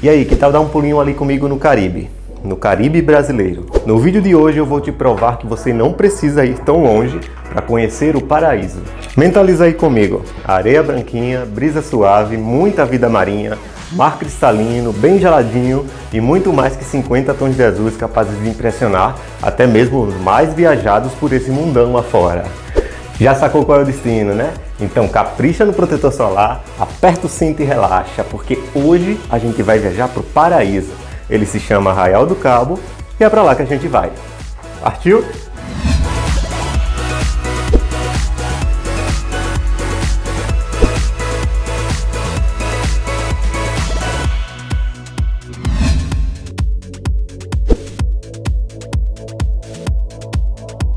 E aí, que tal dar um pulinho ali comigo no Caribe? No Caribe brasileiro. No vídeo de hoje eu vou te provar que você não precisa ir tão longe para conhecer o paraíso. Mentaliza aí comigo. Areia branquinha, brisa suave, muita vida marinha, mar cristalino, bem geladinho e muito mais que 50 tons de azul capazes de impressionar até mesmo os mais viajados por esse mundão afora. Já sacou qual é o destino, né? Então capricha no protetor solar, aperta o cinto e relaxa, porque hoje a gente vai viajar para o paraíso. Ele se chama Arraial do Cabo e é para lá que a gente vai. Partiu?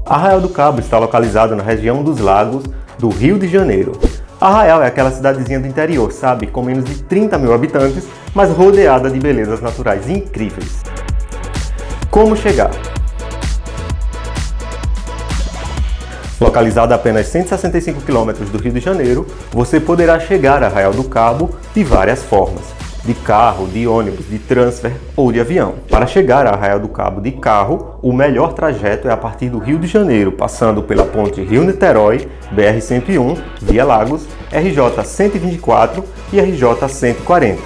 Arraial do Cabo está localizado na região dos Lagos do Rio de Janeiro. Arraial é aquela cidadezinha do interior, sabe? Com menos de 30 mil habitantes, mas rodeada de belezas naturais incríveis. Como chegar? Localizado a apenas 165 km do Rio de Janeiro, você poderá chegar a Arraial do Cabo de várias formas. De carro, de ônibus, de transfer ou de avião. Para chegar a Arraial do Cabo de carro, o melhor trajeto é a partir do Rio de Janeiro, passando pela ponte Rio-Niterói, BR-101, via Lagos, RJ-124 e RJ-140,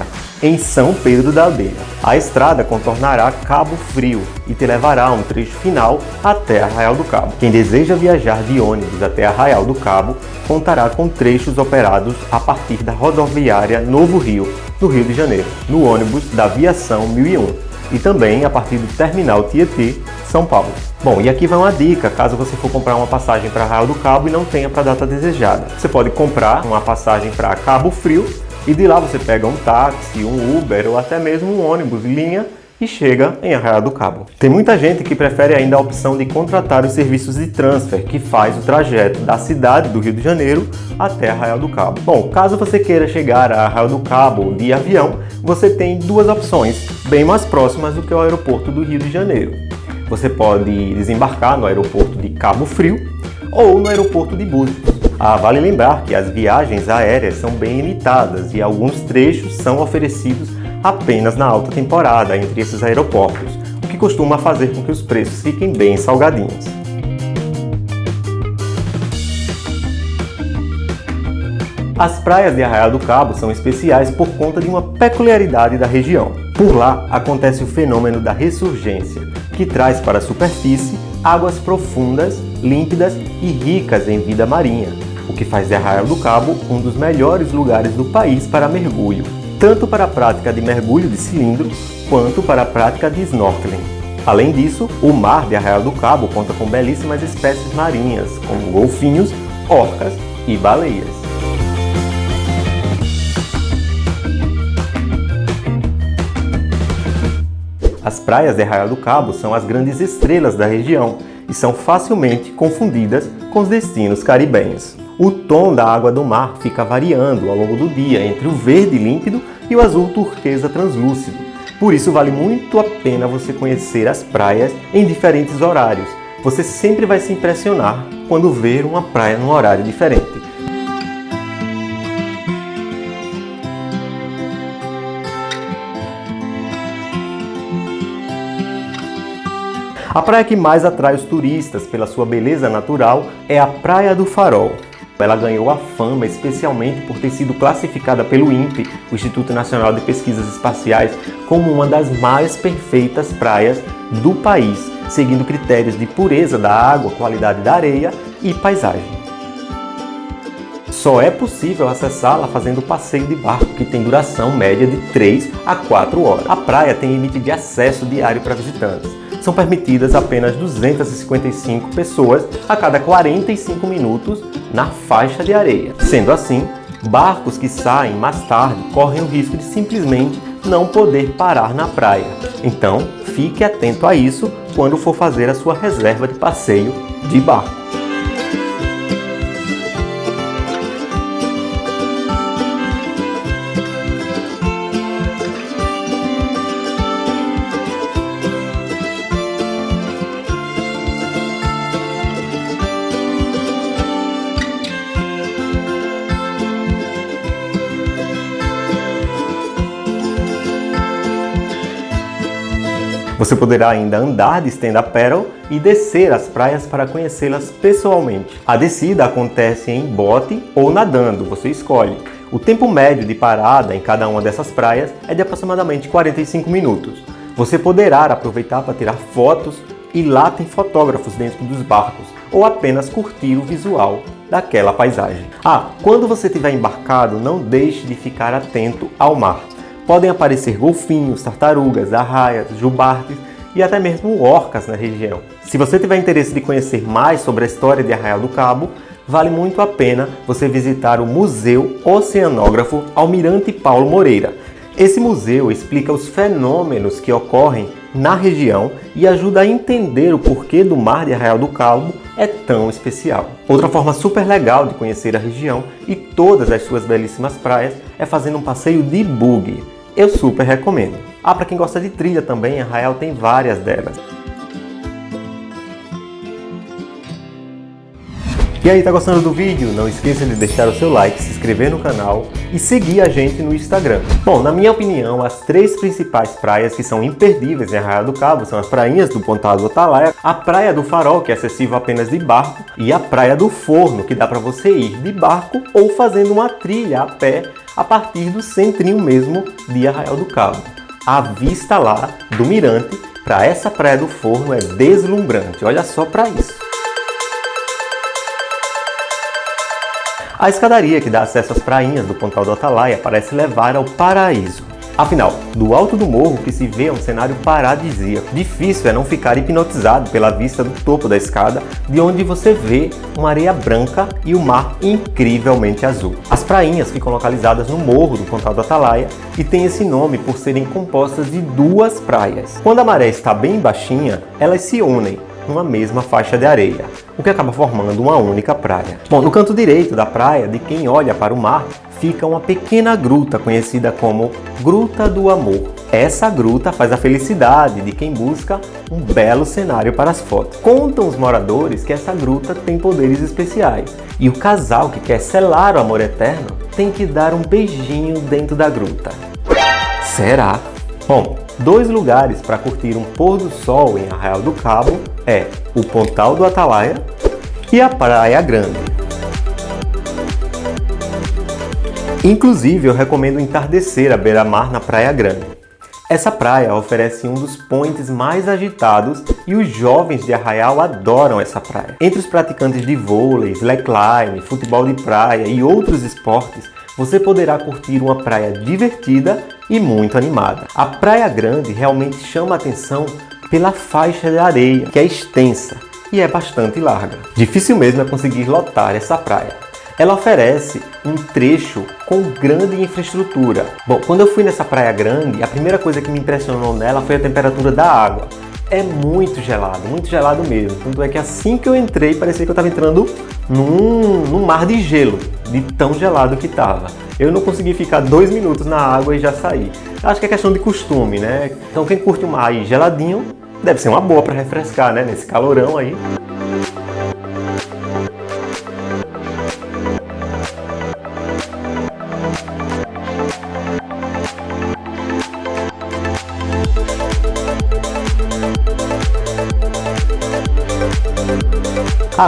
em São Pedro da Aldeia. A estrada contornará Cabo Frio e te levará a um trecho final até Arraial do Cabo. Quem deseja viajar de ônibus até Arraial do Cabo contará com trechos operados a partir da rodoviária Novo Rio, no Rio de Janeiro, no ônibus da Viação 1001 e também a partir do Terminal Tietê, São Paulo. Bom, e aqui vai uma dica, caso você for comprar uma passagem para Arraial do Cabo e não tenha para a data desejada. Você pode comprar uma passagem para Cabo Frio e de lá você pega um táxi, um Uber ou até mesmo um ônibus linha e chega em Arraial do Cabo. Tem muita gente que prefere ainda a opção de contratar os serviços de transfer, que faz o trajeto da cidade do Rio de Janeiro até Arraial do Cabo. Bom, caso você queira chegar a Arraial do Cabo de avião, você tem duas opções, bem mais próximas do que o aeroporto do Rio de Janeiro. Você pode desembarcar no aeroporto de Cabo Frio ou no aeroporto de Búzios. Vale lembrar que as viagens aéreas são bem limitadas e alguns trechos são oferecidos apenas na alta temporada entre esses aeroportos, o que costuma fazer com que os preços fiquem bem salgadinhos. As praias de Arraial do Cabo são especiais por conta de uma peculiaridade da região. Por lá acontece o fenômeno da ressurgência, que traz para a superfície águas profundas, límpidas e ricas em vida marinha, o que faz de Arraial do Cabo um dos melhores lugares do país para mergulho, tanto para a prática de mergulho de cilindro, quanto para a prática de snorkeling. Além disso, o mar de Arraial do Cabo conta com belíssimas espécies marinhas, como golfinhos, orcas e baleias. As praias de Arraial do Cabo são as grandes estrelas da região e são facilmente confundidas com os destinos caribenhos. O tom da água do mar fica variando ao longo do dia entre o verde límpido e o azul turquesa translúcido. Por isso vale muito a pena você conhecer as praias em diferentes horários. Você sempre vai se impressionar quando ver uma praia num horário diferente. A praia que mais atrai os turistas pela sua beleza natural é a Praia do Farol. Ela ganhou a fama especialmente por ter sido classificada pelo INPE, o Instituto Nacional de Pesquisas Espaciais, como uma das mais perfeitas praias do país, seguindo critérios de pureza da água, qualidade da areia e paisagem. Só é possível acessá-la fazendo passeio de barco, que tem duração média de 3 a 4 horas. A praia tem limite de acesso diário para visitantes. São permitidas apenas 255 pessoas a cada 45 minutos na faixa de areia. Sendo assim, barcos que saem mais tarde correm o risco de simplesmente não poder parar na praia. Então, fique atento a isso quando for fazer a sua reserva de passeio de barco. Você poderá ainda andar de stand-up paddle e descer as praias para conhecê-las pessoalmente. A descida acontece em bote ou nadando, você escolhe. O tempo médio de parada em cada uma dessas praias é de aproximadamente 45 minutos. Você poderá aproveitar para tirar fotos e lá tem fotógrafos dentro dos barcos ou apenas curtir o visual daquela paisagem. Quando você estiver embarcado, não deixe de ficar atento ao mar. Podem aparecer golfinhos, tartarugas, arraias, jubartes e até mesmo orcas na região. Se você tiver interesse de conhecer mais sobre a história de Arraial do Cabo, vale muito a pena você visitar o Museu Oceanógrafo Almirante Paulo Moreira. Esse museu explica os fenômenos que ocorrem na região e ajuda a entender o porquê do mar de Arraial do Cabo é tão especial. Outra forma super legal de conhecer a região e todas as suas belíssimas praias é fazendo um passeio de buggy. Eu super recomendo. Para quem gosta de trilha também, Arraial tem várias delas. E aí, tá gostando do vídeo? Não esqueça de deixar o seu like, se inscrever no canal e seguir a gente no Instagram. Bom, na minha opinião, as 3 principais praias que são imperdíveis em Arraial do Cabo são as prainhas do Pontal do Atalaia, a Praia do Farol, que é acessível apenas de barco, e a Praia do Forno, que dá para você ir de barco ou fazendo uma trilha a pé a partir do centrinho mesmo de Arraial do Cabo. A vista lá do mirante para essa Praia do Forno é deslumbrante, olha só para isso. A escadaria que dá acesso às prainhas do Pontal do Atalaia parece levar ao paraíso. Afinal, do alto do morro que se vê um cenário paradisíaco. Difícil é não ficar hipnotizado pela vista do topo da escada, de onde você vê uma areia branca e o mar incrivelmente azul. As prainhas ficam localizadas no morro do Pontal do Atalaia e têm esse nome por serem compostas de 2 praias. Quando a maré está bem baixinha, elas se unem numa mesma faixa de areia, o que acaba formando uma única praia. Bom, no canto direito da praia, de quem olha para o mar, fica uma pequena gruta conhecida como Gruta do Amor. Essa gruta faz a felicidade de quem busca um belo cenário para as fotos. Contam os moradores que essa gruta tem poderes especiais e o casal que quer selar o amor eterno tem que dar um beijinho dentro da gruta. Será? Bom, 2 lugares para curtir um pôr do sol em Arraial do Cabo é o Pontal do Atalaia e a Praia Grande. Inclusive, eu recomendo entardecer à beira-mar na Praia Grande. Essa praia oferece um dos points mais agitados e os jovens de Arraial adoram essa praia. Entre os praticantes de vôlei, slackline, futebol de praia e outros esportes, você poderá curtir uma praia divertida e muito animada. A Praia Grande realmente chama a atenção pela faixa de areia, que é extensa e é bastante larga. Difícil mesmo é conseguir lotar essa praia. Ela oferece um trecho com grande infraestrutura. Bom, quando eu fui nessa Praia Grande, a primeira coisa que me impressionou nela foi a temperatura da água. É muito gelado mesmo. Tanto é que assim que eu entrei, parecia que eu estava entrando num mar de gelo, de tão gelado que estava. Eu não consegui ficar 2 minutos na água e já saí. Acho que é questão de costume, né? Então quem curte um mar aí geladinho, deve ser uma boa para refrescar, né? Nesse calorão aí.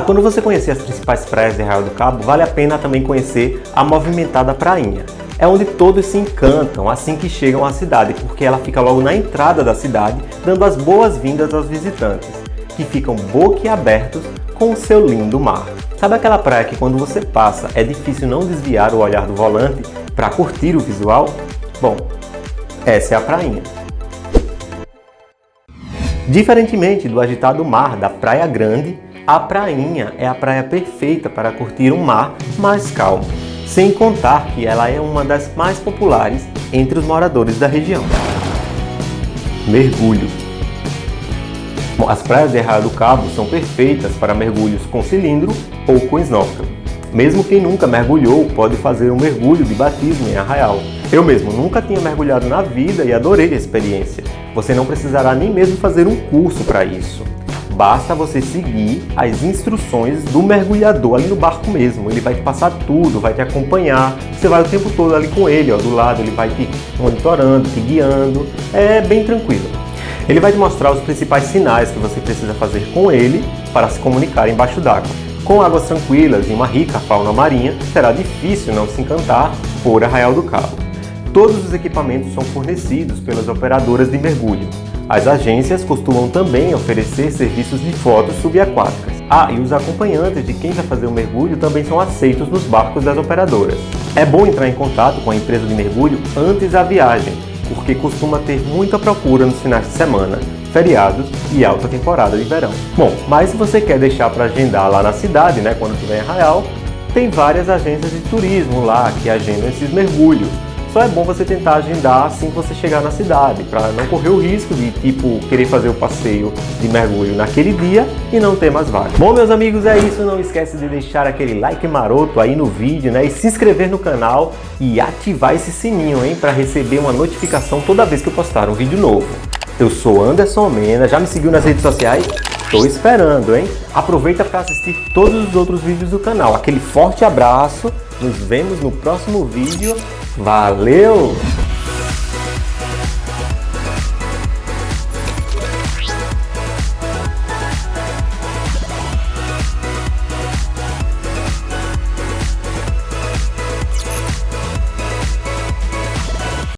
Quando você conhecer as principais praias de Arraial do Cabo, vale a pena também conhecer a movimentada prainha. É onde todos se encantam assim que chegam à cidade, porque ela fica logo na entrada da cidade, dando as boas-vindas aos visitantes, que ficam boquiabertos com o seu lindo mar. Sabe aquela praia que quando você passa é difícil não desviar o olhar do volante para curtir o visual? Bom, essa é a prainha. Diferentemente do agitado mar da Praia Grande, a prainha é a praia perfeita para curtir um mar mais calmo, sem contar que ela é uma das mais populares entre os moradores da região. Mergulho. Bom, as praias de Arraial do Cabo são perfeitas para mergulhos com cilindro ou com snorkel. Mesmo quem nunca mergulhou pode fazer um mergulho de batismo em Arraial. Eu mesmo nunca tinha mergulhado na vida e adorei a experiência. Você não precisará nem mesmo fazer um curso para isso. Basta você seguir as instruções do mergulhador ali no barco mesmo. Ele vai te passar tudo, vai te acompanhar. Você vai o tempo todo ali com ele, do lado, ele vai te monitorando, te guiando. É bem tranquilo. Ele vai te mostrar os principais sinais que você precisa fazer com ele para se comunicar embaixo d'água. Com águas tranquilas e uma rica fauna marinha, será difícil não se encantar por Arraial do Cabo. Todos os equipamentos são fornecidos pelas operadoras de mergulho. As agências costumam também oferecer serviços de fotos subaquáticas. E os acompanhantes de quem vai fazer o mergulho também são aceitos nos barcos das operadoras. É bom entrar em contato com a empresa de mergulho antes da viagem, porque costuma ter muita procura nos finais de semana, feriados e alta temporada de verão. Bom, mas se você quer deixar para agendar lá na cidade, quando tiver em Arraial, tem várias agências de turismo lá que agendam esses mergulhos. Só é bom você tentar agendar assim que você chegar na cidade, para não correr o risco de, querer fazer o passeio de mergulho naquele dia e não ter mais vaga. Bom, meus amigos, é isso. Não esquece de deixar aquele like maroto aí no vídeo, e se inscrever no canal e ativar esse sininho, para receber uma notificação toda vez que eu postar um vídeo novo. Eu sou Anderson Mena, já me seguiu nas redes sociais? Estou esperando, hein? Aproveita para assistir todos os outros vídeos do canal. Aquele forte abraço, nos vemos no próximo vídeo. Valeu!